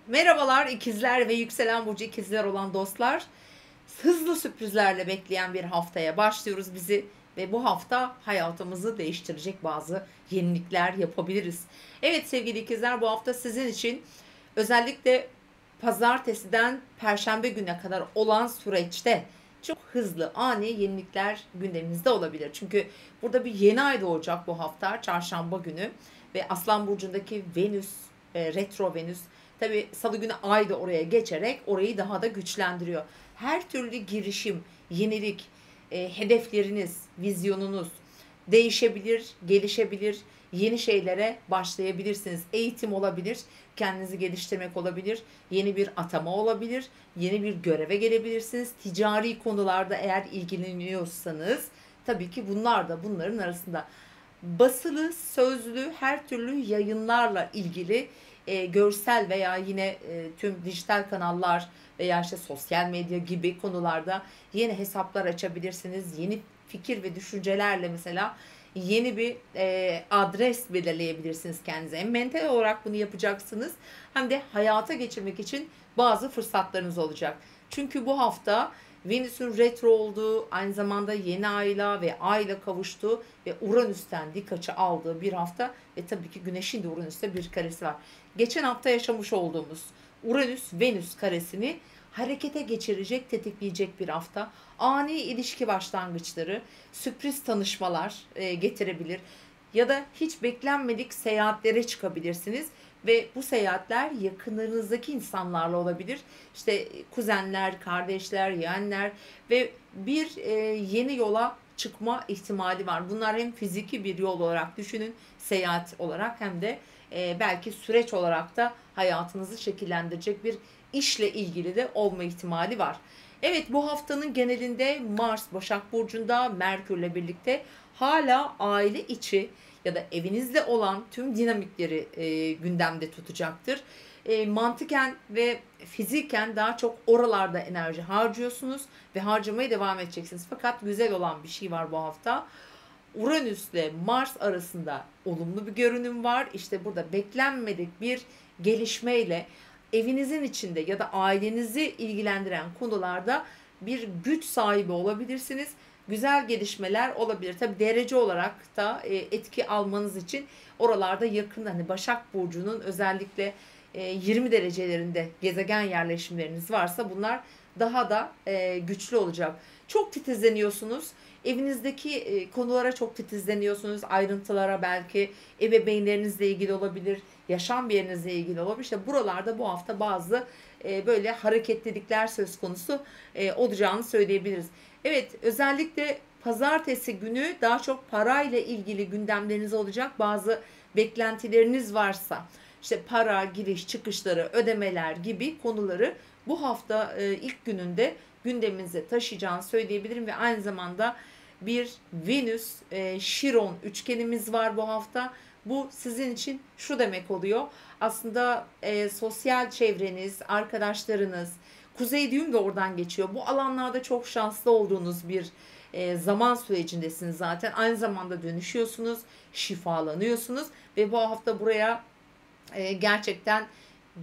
Merhabalar ikizler ve yükselen burcu ikizler olan dostlar. Hızlı sürprizlerle bekleyen bir haftaya başlıyoruz bizi ve bu hafta hayatımızı değiştirecek bazı yenilikler yapabiliriz. Evet sevgili ikizler, bu hafta sizin için özellikle pazartesiden perşembe güne kadar olan süreçte çok hızlı ani yenilikler gündeminizde olabilir. Çünkü burada bir yeni ay doğacak bu hafta çarşamba günü ve Aslan burcundaki Venüs, retro Venüs, tabi salı günü ay da oraya geçerek orayı daha da güçlendiriyor. Her türlü girişim, yenilik, hedefleriniz, vizyonunuz değişebilir, gelişebilir, yeni şeylere başlayabilirsiniz. Eğitim olabilir, kendinizi geliştirmek olabilir, yeni bir atama olabilir, yeni bir göreve gelebilirsiniz. Ticari konularda eğer ilgileniyorsanız tabii ki bunlar da bunların arasında. Basılı, sözlü her türlü yayınlarla ilgili görsel veya yine tüm dijital kanallar veya işte sosyal medya gibi konularda yeni hesaplar açabilirsiniz. Yeni fikir ve düşüncelerle mesela yeni bir adres belirleyebilirsiniz kendinize. Hem mental olarak bunu yapacaksınız hem de hayata geçirmek için bazı fırsatlarınız olacak. Çünkü bu hafta Venüs'ün retro olduğu, aynı zamanda yeni ayla ve ayla kavuştuğu ve Uranüs'ten dik açı aldığı bir hafta ve tabii ki Güneş'in de Uranüs'te bir karesi var. Geçen hafta yaşamış olduğumuz Uranüs-Venüs karesini harekete geçirecek, tetikleyecek bir hafta. Ani ilişki başlangıçları, sürpriz tanışmalar getirebilir. Ya da hiç beklenmedik seyahatlere çıkabilirsiniz ve bu seyahatler yakınlarınızdaki insanlarla olabilir. İşte kuzenler, kardeşler, yeğenler ve bir yeni yola çıkma ihtimali var. Bunlar hem fiziki bir yol olarak düşünün, seyahat olarak, hem de belki süreç olarak da hayatınızı şekillendirecek bir işle ilgili de olma ihtimali var. Evet, bu haftanın genelinde Mars Başak Burcu'nda Merkür'le birlikte hala aile içi ya da evinizde olan tüm dinamikleri gündemde tutacaktır. Mantıken ve fiziken daha çok oralarda enerji harcıyorsunuz ve harcamaya devam edeceksiniz. Fakat güzel olan bir şey var bu hafta. Uranüs ile Mars arasında olumlu bir görünüm var. İşte burada beklenmedik bir gelişmeyle evinizin içinde ya da ailenizi ilgilendiren konularda bir güç sahibi olabilirsiniz. Güzel gelişmeler olabilir. Tabi derece olarak da etki almanız için oralarda yakın, hani Başak Burcu'nun özellikle 20 derecelerinde gezegen yerleşimleriniz varsa bunlar daha da güçlü olacak. Çok titizleniyorsunuz. Evinizdeki konulara çok titizleniyorsunuz. Ayrıntılara, belki ebeveynlerinizle ilgili olabilir, yaşam yerinizle ilgili olabilir. İşte buralarda bu hafta bazı böyle hareketlilikler söz konusu olacağını söyleyebiliriz. Evet, özellikle pazartesi günü daha çok parayla ilgili gündemleriniz olacak. Bazı beklentileriniz varsa, işte para, giriş, çıkışları, ödemeler gibi konuları bu hafta ilk gününde gündeminize taşıyacağını söyleyebilirim ve aynı zamanda bir Venüs Şiron üçgenimiz var bu hafta. Bu sizin için şu demek oluyor. Aslında sosyal çevreniz, arkadaşlarınız, Kuzey düğüm de oradan geçiyor. Bu alanlarda çok şanslı olduğunuz bir zaman sürecindesiniz zaten. Aynı zamanda dönüşüyorsunuz, şifalanıyorsunuz ve bu hafta buraya gerçekten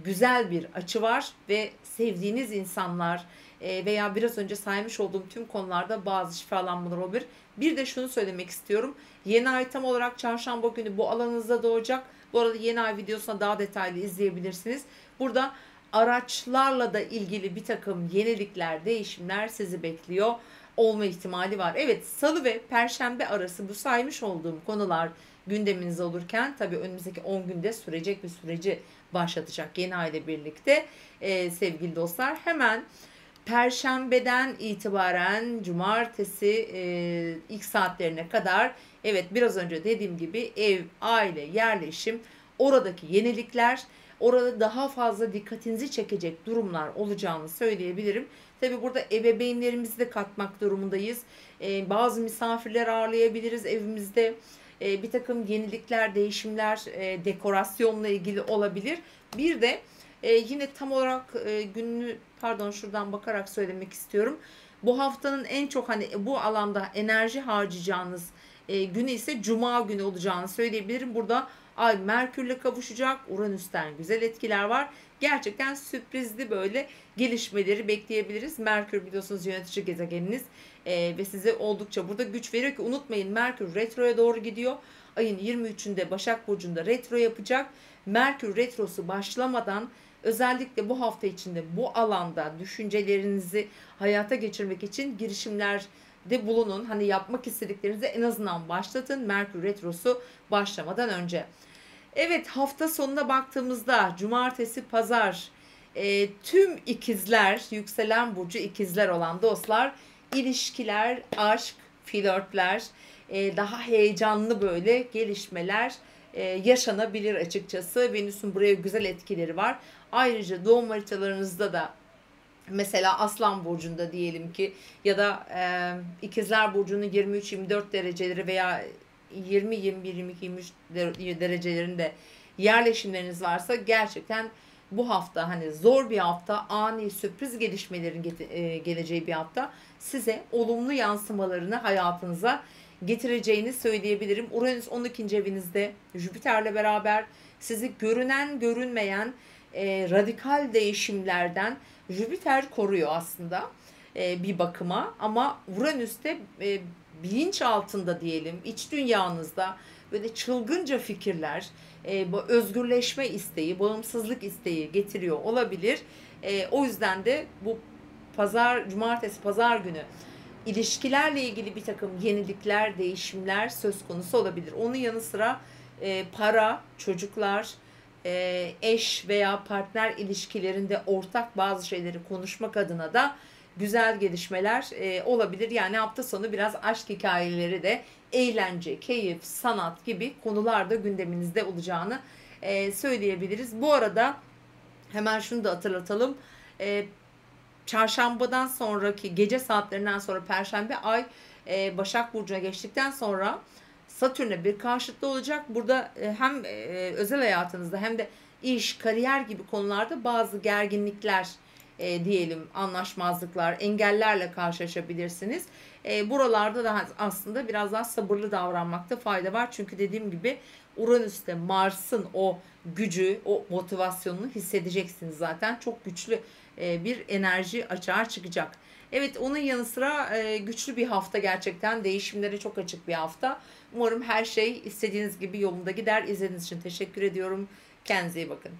güzel bir açı var ve sevdiğiniz insanlar veya biraz önce saymış olduğum tüm konularda bazı şifalanmalar olabilir. Bir de şunu söylemek istiyorum. Yeni ay tam olarak çarşamba günü bu alanınızda doğacak. Bu arada yeni ay videosuna daha detaylı izleyebilirsiniz. Burada araçlarla da ilgili bir takım yenilikler, değişimler sizi bekliyor olma ihtimali var. Evet, salı ve perşembe arası bu saymış olduğum konular gündeminiz olurken tabii önümüzdeki 10 günde sürecek bir süreci başlatacak yeni ay ile birlikte sevgili dostlar. Hemen Perşembeden itibaren cumartesi ilk saatlerine kadar, evet, biraz önce dediğim gibi ev, aile, yerleşim, oradaki yenilikler, orada daha fazla dikkatinizi çekecek durumlar olacağını söyleyebilirim. Tabi burada ebeveynlerimizi de katmak durumundayız. Bazı misafirler ağırlayabiliriz evimizde. Bir takım yenilikler, değişimler, dekorasyonla ilgili olabilir. Bir de yine tam olarak gününü, pardon, şuradan bakarak söylemek istiyorum. Bu haftanın en çok hani bu alanda enerji harcayacağınız günü ise Cuma günü olacağını söyleyebilirim. Burada Ay Merkür'le kavuşacak. Uranüs'ten güzel etkiler var. gerçekten sürprizli böyle gelişmeleri bekleyebiliriz. Merkür biliyorsunuz yönetici gezegeniniz ve size oldukça burada güç veriyor ki unutmayın, Merkür retroya doğru gidiyor. Ayın 23'ünde Başak Burcu'nda retro yapacak. Merkür retrosu başlamadan özellikle bu hafta içinde bu alanda düşüncelerinizi hayata geçirmek için girişimlerde bulunun. Hani yapmak istediklerinizi en azından başlatın Merkür retrosu başlamadan önce. Evet, hafta sonuna baktığımızda cumartesi, pazar tüm ikizler, yükselen burcu ikizler olan dostlar, ilişkiler, aşk, flörtler, daha heyecanlı böyle gelişmeler yaşanabilir açıkçası. Venüs'ün buraya güzel etkileri var. Ayrıca doğum haritalarınızda da mesela Aslan burcunda diyelim ki ya da İkizler burcunun 23-24 dereceleri veya 20, 21, 22, 23 derecelerinde yerleşimleriniz varsa gerçekten bu hafta hani zor bir hafta, ani sürpriz gelişmelerin geleceği bir hafta, size olumlu yansımalarını hayatınıza getireceğini söyleyebilirim. Uranüs 12. evinizde Jüpiter'le beraber sizi görünen görünmeyen radikal değişimlerden Jüpiter koruyor aslında bir bakıma, ama Uranüs'te bilinç altında diyelim, iç dünyanızda böyle çılgınca fikirler, bu özgürleşme isteği, bağımsızlık isteği getiriyor olabilir. O yüzden de bu cumartesi, pazar günü ilişkilerle ilgili bir takım yenilikler, değişimler söz konusu olabilir. Onun yanı sıra para, çocuklar, eş veya partner ilişkilerinde ortak bazı şeyleri konuşmak adına da güzel gelişmeler olabilir. Yani hafta sonu biraz aşk hikayeleri de, eğlence, keyif, sanat gibi konularda gündeminizde olacağını söyleyebiliriz. Bu arada hemen şunu da hatırlatalım. Çarşambadan sonraki gece saatlerinden sonra Perşembe ay Başak Burcu'na geçtikten sonra Satürn'e bir karşıtlı olacak. Burada hem özel hayatınızda hem de iş, kariyer gibi konularda bazı gerginlikler diyelim, anlaşmazlıklar, engellerle karşılaşabilirsiniz. Buralarda da aslında biraz daha sabırlı davranmakta fayda var. Çünkü dediğim gibi Uranüs'te Mars'ın o gücü, o motivasyonunu hissedeceksiniz zaten. Çok güçlü bir enerji açığa çıkacak. Evet, onun yanı sıra güçlü bir hafta gerçekten. Değişimlere çok açık bir hafta. Umarım her şey istediğiniz gibi yolunda gider. İzlediğiniz için teşekkür ediyorum. Kendinize iyi bakın.